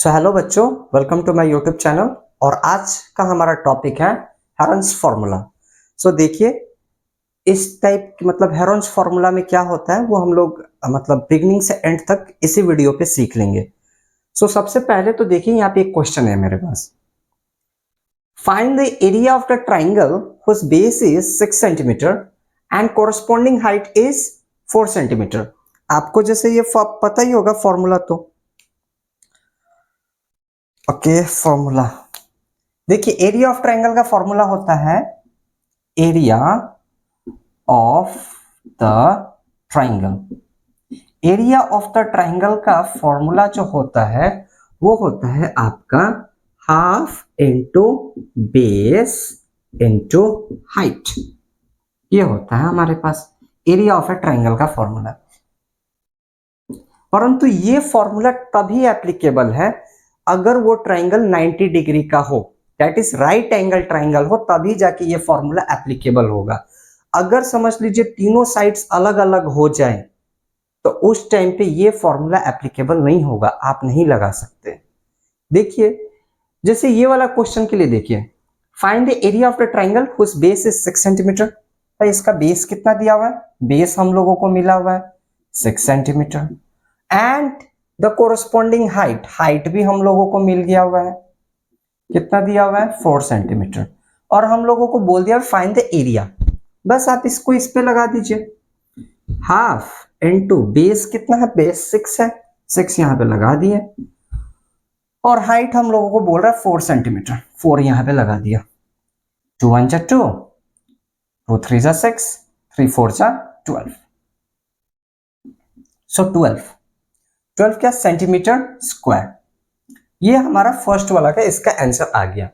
सो hello बच्चों, welcome to my YouTube channel. और आज का हमारा टॉपिक है हेरोन्स फार्मूला। सो देखिए, इस टाइप मतलब हेरोन्स फार्मूला में क्या होता है वो हम लोग मतलब बिगिनिंग से एंड तक इसी वीडियो पे सीख लेंगे। सो सबसे पहले तो देखिए, यहाँ पे एक क्वेश्चन है मेरे पास। Find the area of the triangle whose base is 6 centimetre and corresponding height is 4 centimetre. आपको जैसे ये पता ही होगा फॉर्मूला, तो ओके फॉर्मूला देखिए, एरिया ऑफ ट्राइंगल का फॉर्मूला होता है area of the triangle. Area of the triangle का फॉर्मूला जो होता है वो होता है आपका half into base into height. ये होता है हमारे पास एरिया ऑफ ए ट्राइंगल का फॉर्मूला। परंतु ये फॉर्मूला तभी एप्लीकेबल है अगर वो ट्राइंगल 90 डिग्री का हो, that is right angle triangle हो, तभी जाके ये फॉर्मूला एप्लीकेबल होगा। अगर समझ लीजिए तीनों साइड्स अलग अलग हो जाए तो उस टाइम पे ये फॉर्मूला एप्लीकेबल नहीं होगा, आप नहीं लगा सकते। देखिए, जैसे ये वाला क्वेश्चन के लिए देखिए, find the area of the triangle whose base is 6 centimetre. तो इसका बेस कितना दिया हुआ है? बेस हम लोगों को मिला हुआ है 6 centimetre and the corresponding height, height भी हम लोगों को मिल गया हुआ है। कितना दिया हुआ है? 4 सेंटीमीटर। और हम लोगों को बोल दिया फाइंड द एरिया। बस आप इसको इस पे लगा दीजिए, हाफ इंटू बेस कितना है? बेस 6 है, 6 यहां पे लगा दिए। और हाइट हम लोगों को बोल रहा है 4 सेंटीमीटर, 4 यहां पे लगा दिया। 2 1 जा 2, 2 3 जा 6, 3 4 जा 12। सो 12 क्या? Centimetre square. ये हमारा फर्स्ट वाला का इसका आंसर आ गया।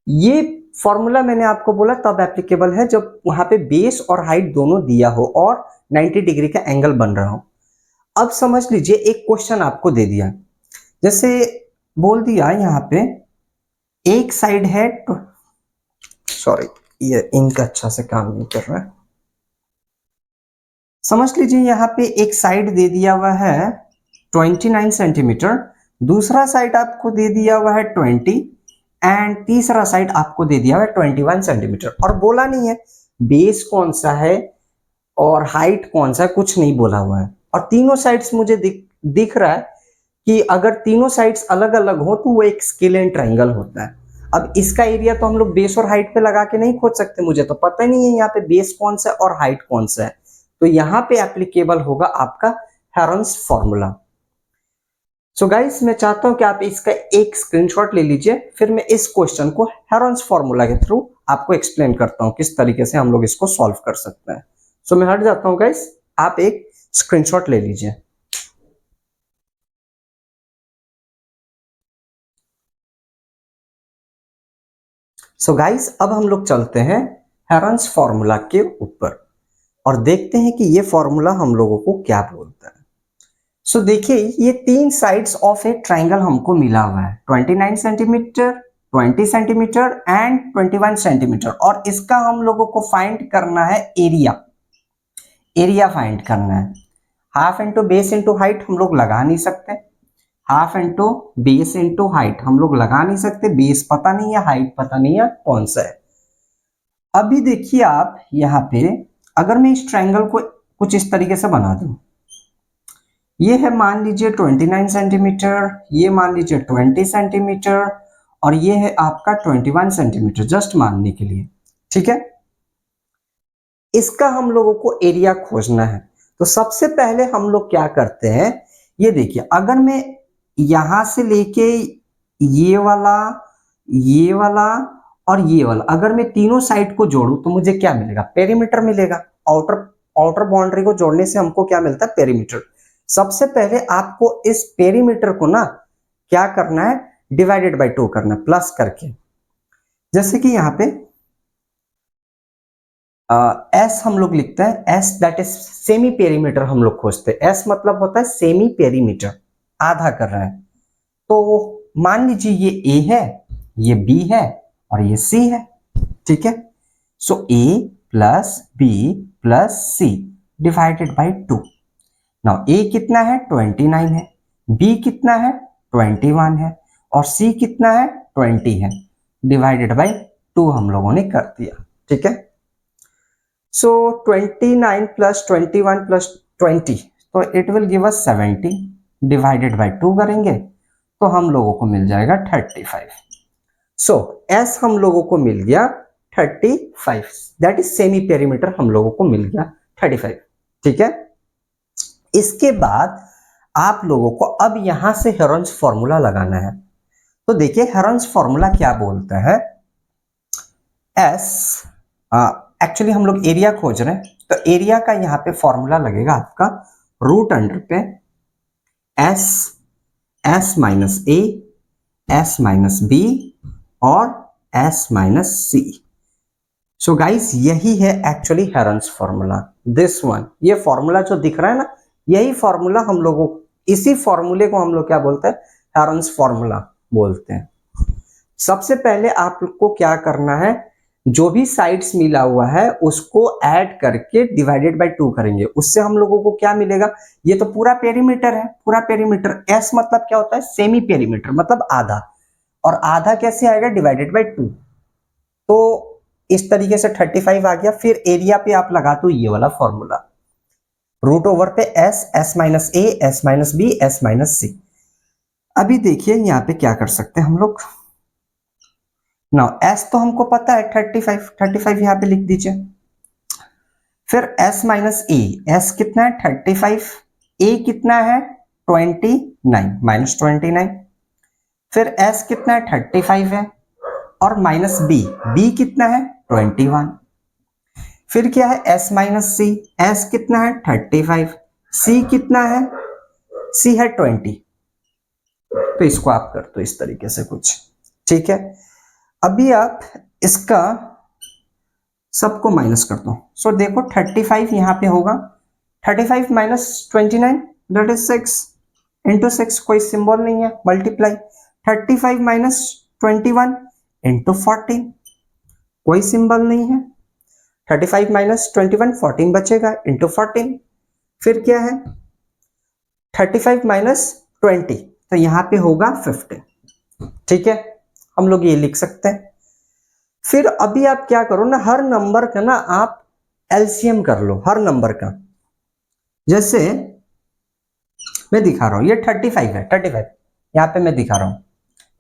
ये फॉर्मूला मैंने आपको बोला तब एप्लीकेबल है जब वहां पे बेस और हाइट दोनों दिया हो और 90 डिग्री का एंगल बन रहा हो। अब समझ लीजिए, एक क्वेश्चन आपको दे दिया, जैसे बोल दिया यहाँ पे एक साइड है, सॉरी ये इनका अच्छा से काम नहीं कर रहा है। समझ लीजिए यहाँ पे एक साइड दे दिया हुआ है 29 सेंटीमीटर, दूसरा साइड आपको दे दिया हुआ है 20 एंड तीसरा साइड आपको दे दिया हुआ है 21 सेंटीमीटर। और बोला नहीं है बेस कौन सा है और हाइट कौन सा है, कुछ नहीं बोला हुआ है। और तीनों साइड्स मुझे दिख रहा है कि अगर तीनों साइड्स अलग अलग हो तो वो एक स्केल एंड ट्राइंगल होता है। अब इसका एरिया तो हम लोग बेस और हाइट पे लगा के नहीं खोज सकते, मुझे तो पता ही नहीं है यहाँ पे बेस कौन सा है और हाइट कौन सा है। तो यहाँ पे एप्लीकेबल होगा आपका हेरोन्स फॉर्मूला। सो गाइस, मैं चाहता हूं कि आप इसका एक स्क्रीनशॉट ले लीजिए, फिर मैं इस क्वेश्चन को हेरोन्स फॉर्मूला के थ्रू आपको एक्सप्लेन करता हूं किस तरीके से हम लोग इसको सॉल्व कर सकते हैं। सो मैं हट जाता हूं गाइस, आप एक स्क्रीनशॉट ले लीजिए। सो गाइस, अब हम लोग चलते हैं हेरोन्स फॉर्मूला के ऊपर और देखते हैं कि ये फॉर्मूला हम लोगों को क्या बोलता है। सो देखिए, ये तीन साइड्स ऑफ ए ट्राइंगल हमको मिला हुआ है, 29 सेंटीमीटर, 20 सेंटीमीटर एंड 21 सेंटीमीटर। और इसका हम लोगों को फाइंड करना है एरिया। एरिया फाइंड करना है। Half into base into height हम लोग लगा नहीं सकते, half into base into height हम लोग लगा नहीं सकते, बेस पता नहीं है, हाइट पता नहीं है कौन सा है। अभी देखिए आप यहाँ पे, अगर मैं इस ट्राइंगल को कुछ इस तरीके से बना दूं, ये है मान लीजिए 29 सेंटीमीटर, ये मान लीजिए 20 सेंटीमीटर और ये है आपका 21 सेंटीमीटर, जस्ट मानने के लिए, ठीक है। इसका हम लोगों को एरिया खोजना है। तो सबसे पहले हम लोग क्या करते हैं, ये देखिए, अगर मैं यहां से लेके ये वाला, ये वाला और ये वाला, अगर मैं तीनों साइड को जोड़ूं तो मुझे क्या मिलेगा? पेरीमीटर मिलेगा। आउटर आउटर बाउंड्री को जोड़ने से हमको क्या मिलता है? पेरीमीटर। सबसे पहले आपको इस पेरीमीटर को ना क्या करना है? डिवाइडेड बाय 2 करना है, प्लस करके। जैसे कि यहाँ पे एस हम लोग लिखते हैं, S that is semi perimeter हम लोग खोजते हैं। एस मतलब होता है सेमी पेरीमीटर, आधा कर रहा है। तो मान लीजिए ये ए है, ये बी है और ये सी है, ठीक है। So A plus B plus C divided by 2। Now A कितना है? 29 है, बी कितना है? 21 है और C कितना है 20 है, डिवाइडेड बाय 2 हम लोगों ने कर दिया। ठीक है, सो 29 प्लस 21 प्लस 20 तो it will give us 70, divided by 2 करेंगे तो हम लोगों को मिल जाएगा 35। सो S हम लोगों को मिल गया 35, दैट इज सेमी पेरीमीटर हम लोगों को मिल गया 35। ठीक है, इसके बाद आप लोगों को अब यहां से हेरोन्स फॉर्मूला लगाना है। तो देखिए हेरोन्स फॉर्मूला क्या बोलता है, S एक्चुअली हम लोग एरिया खोज रहे हैं, तो एरिया का यहां पे फॉर्मूला लगेगा आपका रूट अंडर पे S minus A, S minus B और S minus C। So guys यही है actually Heron's formula, this one, ये फॉर्मूला जो दिख रहा है ना, यही फॉर्मूला हम लोगों, इसी फॉर्मूले को हम लोग क्या बोलते हैं, हेरोन्स फॉर्मूला बोलते हैं। सबसे पहले आपको क्या करना है, जो भी साइड्स मिला हुआ है उसको ऐड करके डिवाइडेड बाय 2 करेंगे, उससे हम लोगों को क्या मिलेगा, ये तो पूरा पेरीमीटर है, पूरा पेरीमीटर। S मतलब क्या होता है, सेमी पेरीमीटर मतलब आधा, और आधा कैसे आएगा, डिवाइडेड बाय 2। तो इस तरीके से 35 आ गया। फिर एरिया पे आप लगा दो ये वाला फॉर्मूला, रूट ओवर पे S minus A, S minus B, S minus C। अभी देखिए यहाँ पे क्या कर सकते हैं हम लोग, नाउ S तो हमको पता है 35 यहाँ पे लिख दीजिए। फिर S माइनस A, S कितना है 35, A कितना है 29 माइनस 29, फिर S कितना है 35 है और माइनस B कितना है 21, फिर क्या है S माइनस C, S कितना है 35, C कितना है, C है 20। तो इसको आप कर दो इस तरीके से कुछ। ठीक है, अभी आप इसका सबको माइनस कर दो। सो देखो 35 यहां पे होगा, 35 माइनस 29 दैट इज 6 इंटू 6, कोई सिंबल नहीं है, मल्टीप्लाई 35 माइनस 21 इंटू 14, कोई सिंबल नहीं है, 35 माइनस 21 14 बचेगा इंटू 14, फिर क्या है 35 माइनस 20 तो यहां पे होगा 50। ठीक है, हम लोग ये लिख सकते हैं। फिर अभी आप क्या करो ना, हर नंबर का ना आप एलसीएम कर लो, हर नंबर का। जैसे मैं दिखा रहा हूं, ये 35 है, 35 यहां पे मैं दिखा रहा हूं,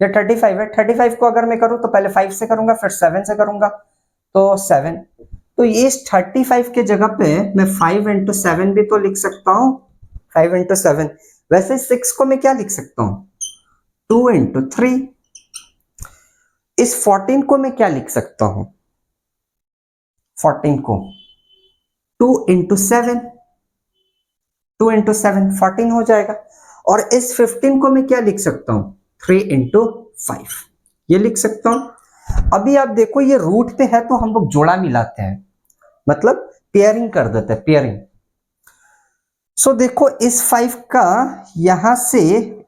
ये 35 है। 35 को अगर मैं करूं तो पहले 5 से करूंगा, फिर 7 से करूंगा, तो 7। तो ये 35 के जगह पे मैं 5 इंटू 7 भी तो लिख सकता हूं, 5 इंटू 7। वैसे 6 को मैं क्या लिख सकता हूं, 2 इंटू 3। इस 14 को मैं क्या लिख सकता हूं, 14 को 2 इंटू 7, 2 इंटू 7 14 हो जाएगा। और इस 15 को मैं क्या लिख सकता हूं, 3 इंटू 5, ये लिख सकता हूं। अभी आप देखो ये रूट पे है तो हम लोग जोड़ा मिलाते हैं, मतलब पेयरिंग कर देते हैं, पेयरिंग। सो देखो इस 5 का यहां से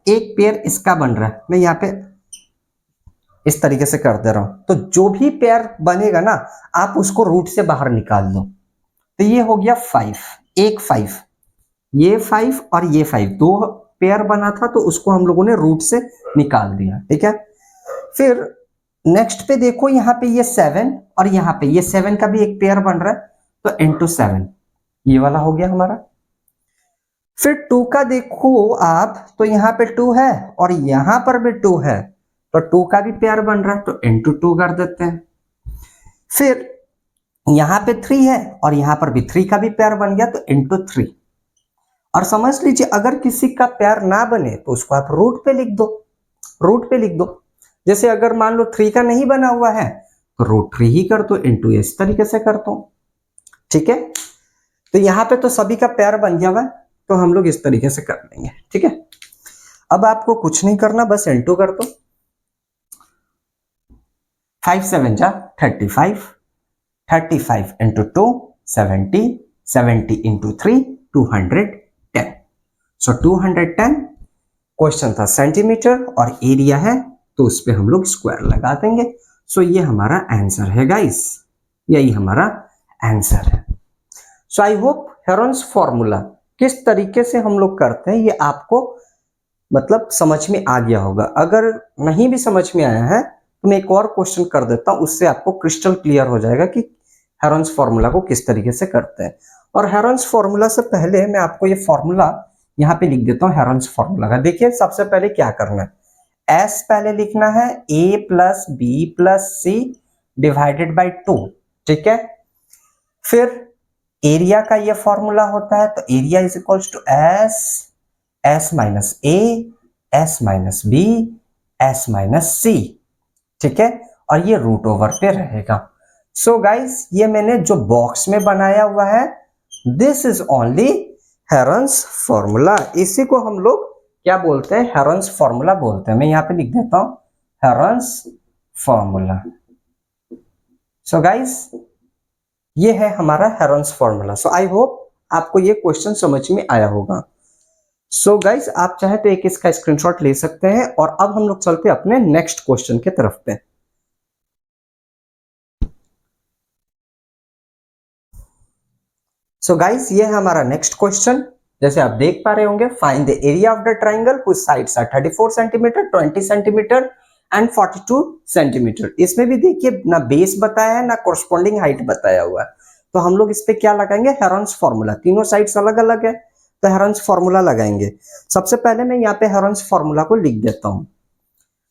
एक पेयर इसका बन रहा है, मैं यहां पे इस तरीके से कर दे रहा हूं, तो जो भी पेयर बनेगा ना आप उसको रूट से बाहर निकाल दो। तो ये हो गया 5, एक 5, ये 5 और ये 5, दो पेयर बना था तो उसको हम लोगों ने रूट से निकाल दिया। ठीक है, फिर नेक्स्ट पे देखो यहाँ पे ये 7 और यहाँ पे ये 7 का भी एक पेयर बन रहा है, तो इंटू 7 ये वाला हो गया हमारा। फिर 2 का देखो आप, तो यहाँ पे 2 है और यहाँ पर भी 2 है, तो 2 का भी पेयर बन रहा है, तो इंटू 2 कर देते हैं। फिर यहाँ पे 3 है और यहाँ पर भी 3 का भी पेयर बन गया, तो इंटू 3। और समझ लीजिए अगर किसी का पेयर ना बने तो उसको आप रूट पे लिख दो, रूट पे लिख दो। जैसे अगर मान लो 3 का नहीं बना हुआ है तो रूट 3 ही कर दो, इंटू इस तरीके से कर दो। ठीक है, तो यहाँ पे तो सभी का पेयर बन गया हुआ है, तो हम लोग इस तरीके से कर लेंगे। ठीक है, अब आपको कुछ नहीं करना, बस इंटू कर दो। 5 7 जा 35, 35 इंटू 2 70, 70 इंटू 3 210। सो 210 क्वेश्चन था सेंटीमीटर और एरिया है तो उस पर हम लोग स्क्वायर लगा देंगे। सो ये हमारा आंसर है गाइस, यही हमारा आंसर है। सो आई होप हेरोन्स फॉर्मूला किस तरीके से हम लोग करते हैं ये आपको मतलब समझ में आ गया होगा। अगर नहीं भी समझ में आया है तो मैं एक और क्वेश्चन कर देता हूँ, उससे आपको क्रिस्टल क्लियर हो जाएगा कि हेरोन्स फॉर्मूला को किस तरीके से करते हैं। और हेरोन्स फॉर्मूला से पहले मैं आपको ये फॉर्मूला यहाँ पे लिख देता हूँ हेरोन्स फॉर्मूला का। देखिए सबसे पहले क्या करना है, एस पहले लिखना है A plus B plus C divided by 2, ठीक है। फिर एरिया का ये फॉर्मूला होता है, तो area is equals to S S minus A S minus B S minus C, ठीक है। और ये रूट ओवर पे रहेगा। सो गाइस ये मैंने जो बॉक्स में बनाया हुआ है, this is only Heron's formula. इसी को हम लोग क्या बोलते हैं, हेरोन्स फॉर्मूला बोलते हैं। मैं यहां पे लिख देता हूं हेरोन्स फॉर्मूला। सो गाइस ये है हमारा Heron's formula. So I hope आपको ये क्वेश्चन समझ में आया होगा। सो गाइस आप चाहे तो एक इसका स्क्रीनशॉट ले सकते हैं। और अब हम लोग चलते हैं अपने नेक्स्ट क्वेश्चन की तरफ पे। सो गाइस ये है हमारा नेक्स्ट क्वेश्चन। जैसे आप देख पा रहे होंगे, find the area of the triangle whose sides are 34 centimetre 20 centimetre and 42 centimetre. इसमें भी देखिए ना बेस बताया है ना कोरस्पॉन्डिंग हाइट बताया हुआ है। तो हम लोग इस पे क्या लगाएंगे, हेरोन्स फॉर्मूला। तीनों साइड्स अलग अलग है तो हेरोन्स फॉर्मूला लगाएंगे। सबसे पहले मैं यहाँ पे हेरोन्स फॉर्मूला को लिख देता हूँ।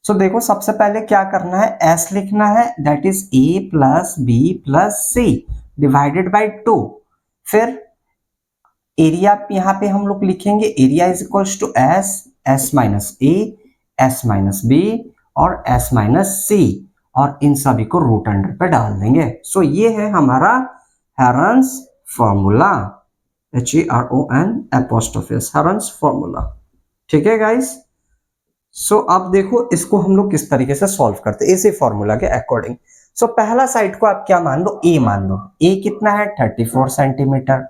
सो देखो सबसे पहले क्या करना है, एस लिखना है, that is A plus B plus C divided by 2। फिर एरिया यहाँ पे हम लोग लिखेंगे, area is equals to S S minus A S minus B और एस माइनस सी, और इन सभी को रूट अंडर पे डाल देंगे। सो ये है हमारा Heron's formula, HERON Heron's formula, ठीक है गाइस। सो अब देखो इसको हम लोग किस तरीके से सॉल्व करते हैं इसी फॉर्मूला के अकॉर्डिंग। सो पहला साइड को आप क्या मान लो, ए मान लो। ए कितना है 34 सेंटीमीटर,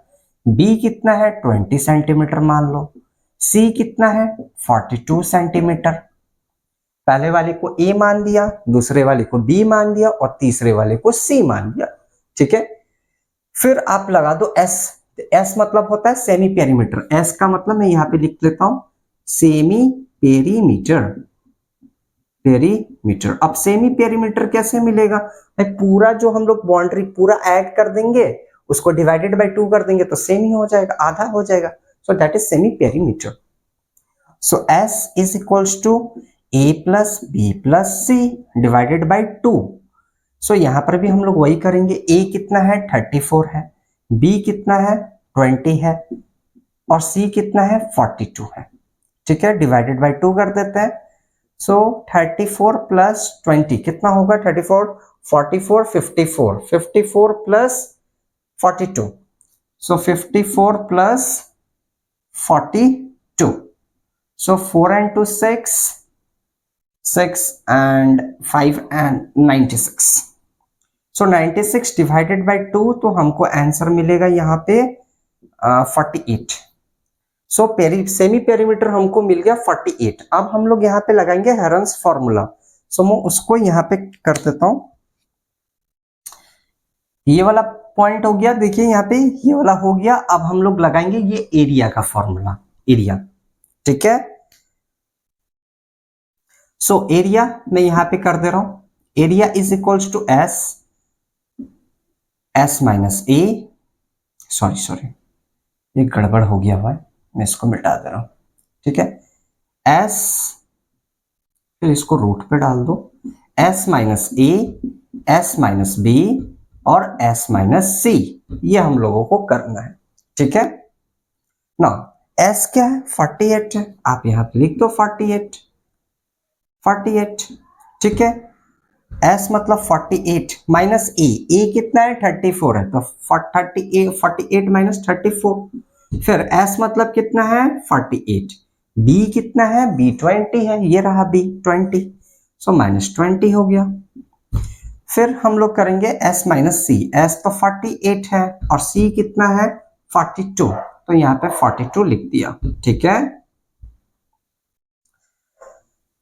बी कितना है 20 सेंटीमीटर मान लो, सी कितना है 42 सेंटीमीटर। पहले वाले को ए मान दिया, दूसरे वाले को बी मान दिया और तीसरे वाले को सी मान दिया, ठीक है। फिर आप लगा दो एस। एस मतलब होता है सेमी पेरीमीटर। एस का मतलब मैं यहां पे लिख लेता हूं सेमी पेरीमीटर, पेरीमीटर। अब सेमी पेरीमीटर कैसे मिलेगा, पूरा जो हम लोग बाउंड्री पूरा ऐड कर देंगे, उसको डिवाइडेड बाय 2 कर देंगे तो सेमी हो जाएगा, आधा हो जाएगा। So that is semi perimeter. So S is equals to A plus B plus C divided by 2। So यहां पर भी हम लोग वही करेंगे। ए कितना है 34 है, बी कितना है 20 है और सी कितना है 42 है, ठीक है। डिवाइडेड बाय 2 कर देते हैं। सो 34 प्लस 20 कितना होगा, 34 44 54 54 plus 42, so 54 plus 42, so 4 and 2 6 6 and 5 and 96। So 96 divided by 2 तो हमको आंसर मिलेगा यहाँ पे 48। सो सेमी पेरीमीटर हमको मिल गया 48। अब हम लोग यहाँ पे लगाएंगे हेरोन्स फॉर्मूला। सो मैं उसको यहाँ पे कर देता हूं। ये वाला पॉइंट हो गया, देखिए यहाँ पे ये वाला हो गया। अब हम लोग लगाएंगे ये एरिया का फॉर्मूला, एरिया, ठीक है। सो एरिया मैं यहाँ पे कर दे रहा हूं, area is equals to S S minus A, sorry ये गड़बड़ हो गया हुआ है, मैं इसको मिटा दे रहा हूं, ठीक है। एस, फिर इसको रूट पे डाल दो, S minus A S minus B और एस माइनस सी, ये हम लोगों को करना है, ठीक है ना। एस क्या है 48 है, आप यहां पे लिख दो 48 48, ठीक है। एस मतलब 48 माइनस ए कितना है 34 है, तो 48 माइनस 34। फिर एस मतलब कितना है 48, बी कितना है बी 20 है, ये रहा बी 20, सो माइनस 20 हो गया। फिर हम लोग करेंगे एस माइनस सी, एस तो 48 है और सी कितना है 42, तो यहाँ पे 42 लिख दिया, ठीक है।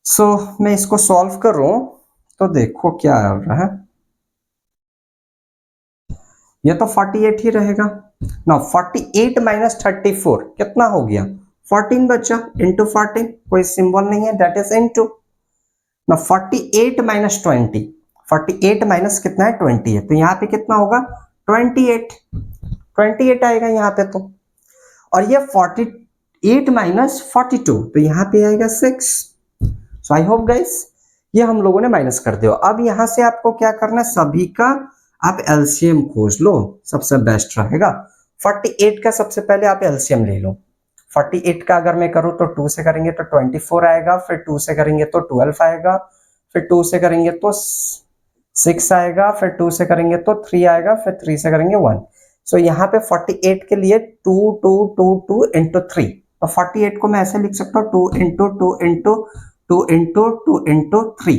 सो मैं इसको सॉल्व करूं तो देखो क्या आ रहा है, ये तो 48 ही रहेगा ना। 48 माइनस 34 कितना हो गया 14 बचा, इंटू 14, कोई सिंबल नहीं है, दैट इज इंटू। ना 48 माइनस 20, 48 माइनस कितना है 20 है, तो यहाँ पे कितना होगा 28, 28 आएगा यहाँ पे तो। और ये 48 माइनस 42, तो यहाँ पे आएगा 6। सो आई होप गाइस ये हम लोगों ने माइनस कर दिया। अब यहाँ से आपको क्या करना है, सभी का आप एलसीएम खोज लो, सबसे बेस्ट रहेगा। 48 का सबसे पहले आप एलसीएम ले लो। 48 का अगर मैं करूं तो 2 से करेंगे तो 24 आएगा, फिर 2 से करेंगे तो 12 आएगा, फिर 2 से करेंगे तो 6 आएगा, फिर 2 से करेंगे तो 3 आएगा, फिर 3 से करेंगे 1। सो यहाँ पे 48 के लिए 2 2 2 2 इंटू 3, तो 48 को मैं ऐसे लिख सकता हूँ 2 इंटू 2 इंटू 2 इंटू 2 इंटू 3।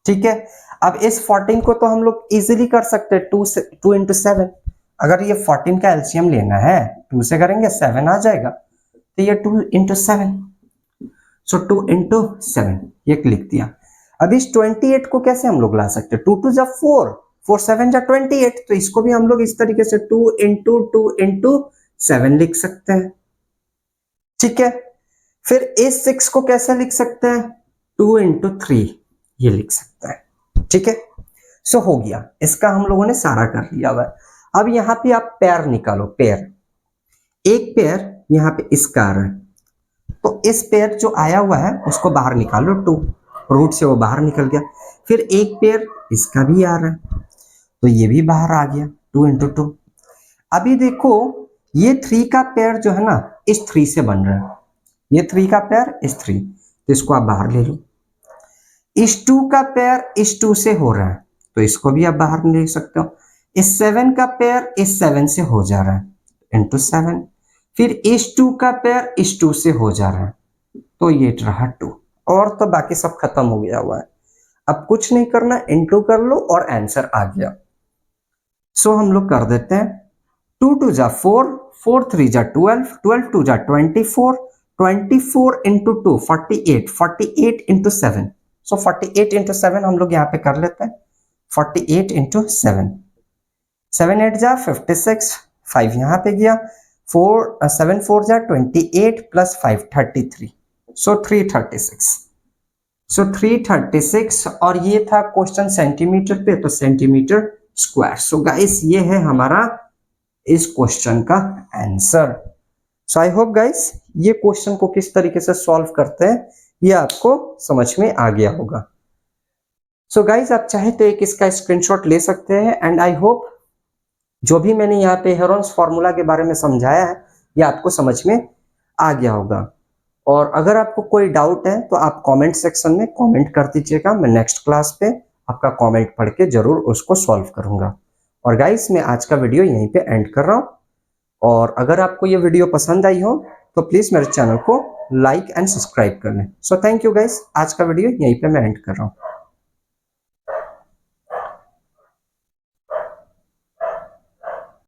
ठीक है, अब इस 14 को तो हम लोग इजीली कर सकते हैं 2 इंटू 7। अगर ये 14 का एलसीएम लेना है 2 से करेंगे 7 आ जाएगा, तो ये 2 इंटू 7, सो 2 इंटू 7 ये लिख दिया। अब इस 28 को कैसे हम लोग ला सकते हैं, 2 2 जा 4, 4 7 जा 28, तो इसको भी हम लोग इस तरीके से 2 इंटू 2 इंटू 7 लिख सकते हैं। ठीक है, फिर इस 6 को कैसे लिख सकते हैं, 2 इंटू 3 ये लिख सकते हैं। ठीक है, सो हो गया, इसका हम लोगों ने सारा कर लिया हुआ है। अब यहाँ पे आप पेयर निकालो, पेयर, एक पेयर यहाँ पे इसका आ रहा है, तो इस पेयर जो आया हुआ है उसको बाहर निकालो, 2 रूट से वो बाहर निकल गया। फिर एक पेयर इसका भी आ रहा है, तो ये भी बाहर आ गया, 2 इंटू 2। अभी देखो ये 3 का पेयर जो है ना इस 3 से बन रहा है, ये 3 का पेयर इस 3, तो इसको आप बाहर ले लो। इस 2 का पेयर इस 2 से हो रहा है, तो इसको भी आप बाहर ले सकते हो। इस 7 का पेयर इस 7 से हो जा रहा है, इंटू 7। फिर इस 2 का पेयर इस 2 से हो जा रहा है, तो ये रहा 2, और तो बाकी सब खत्म हो गया हुआ है। अब कुछ नहीं करना, इंटू कर लो और आंसर आ गया। सो हम लोग कर देते हैं, 2 2 जा 4, 4 3 जा 12, 12 2 जा 24, 24 इंटू 2 48, 48 इंटू 7। सो 48 इंटू 7 हम लोग यहाँ पे कर लेते हैं, 48 इंटू 7, 7 8 जा 56, 5 यहाँ पे गया, 7 4 जा 28 प्लस 5 33, सो 336। सो 336, और ये था क्वेश्चन सेंटीमीटर पे, तो सेंटीमीटर स्क्वायर। सो गाइस ये है हमारा इस क्वेश्चन का answer. So I hope guys ये क्वेश्चन को किस तरीके से सॉल्व करते हैं ये आपको समझ में आ गया होगा। सो गाइस आप चाहे तो एक इसका स्क्रीनशॉट ले सकते हैं, एंड आई होप जो भी मैंने यहाँ पे हेरोन्स फॉर्मूला के बारे में समझाया है ये आपको समझ में आ गया होगा। और अगर आपको कोई डाउट है तो आप कमेंट सेक्शन में कमेंट कर दीजिएगा, मैं नेक्स्ट क्लास पे आपका कमेंट पढ़ के जरूर उसको सॉल्व करूंगा। और गाइस मैं आज का वीडियो यहीं पे एंड कर रहा हूँ, और अगर आपको ये वीडियो पसंद आई हो तो प्लीज मेरे चैनल को लाइक एंड सब्सक्राइब कर लें। सो थैंक यू गाइस, आज का वीडियो यहीं पे मैं एंड कर रहा हूँ।